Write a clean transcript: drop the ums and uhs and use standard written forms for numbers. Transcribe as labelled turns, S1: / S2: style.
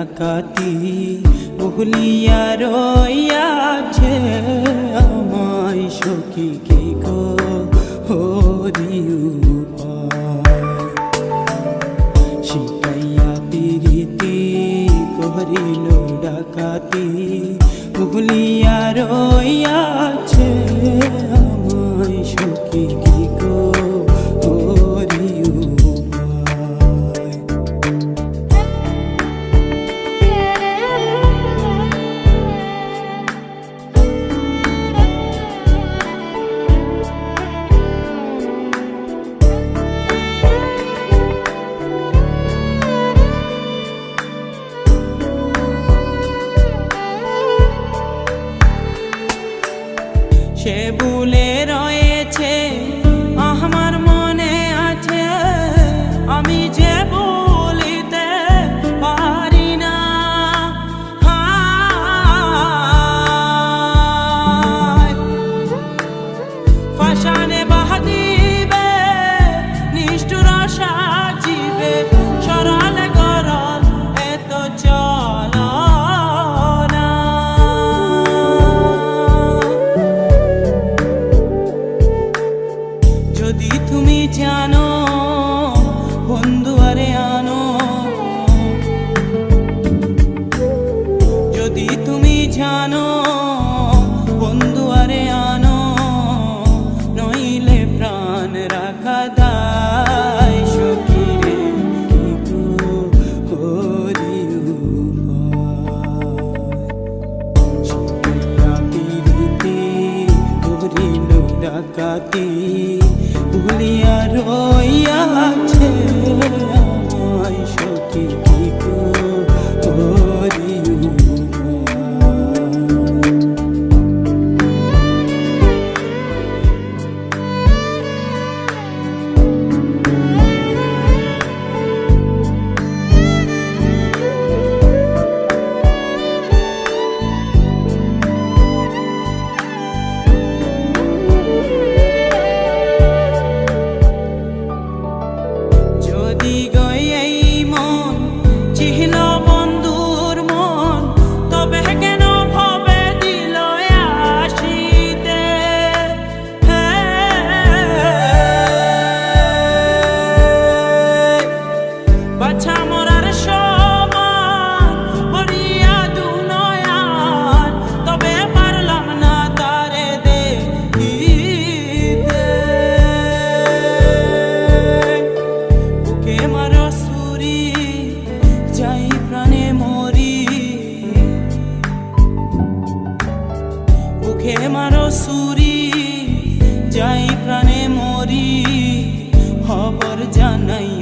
S1: ডাকাতি ভুলিয়া রইয়াছে আমায় সখী কি গো হরি শিখাইয়া পিরিতি করিল ডাকাতি ভুলিয়া রইয়াছে আমায় সখী কি গো হরি সে ভুলে রয়েছে আমার মনে আছে আমি যে বলিতে পারি না ফাঁসানে বাহাদিবে নিষ্ঠুর সাজিবে সরলে গরল এত চল যদি তুমি জানো বন্ধু আরে আনো যদি তুমি জানো বন্ধু আরে আনো নইলে প্রাণ রাখা দায় সখী রে কি গো হরি পিরিতি করিল ডাকাতি ভুলিয়া রইয়াছে আমায় সখী কি গো হরি চিহ্ন বন্ধুর মন তবে কেন ভাবে দিল আসিতে বাছা মরার সমান ভরিয়া দুনয়ান তবে পারলাম না তারে দেখিতে বুকে মারো সুরি যাই প্রাণে মরি বুকে মারো সুরি যাই প্রাণে মরি খবর জানাই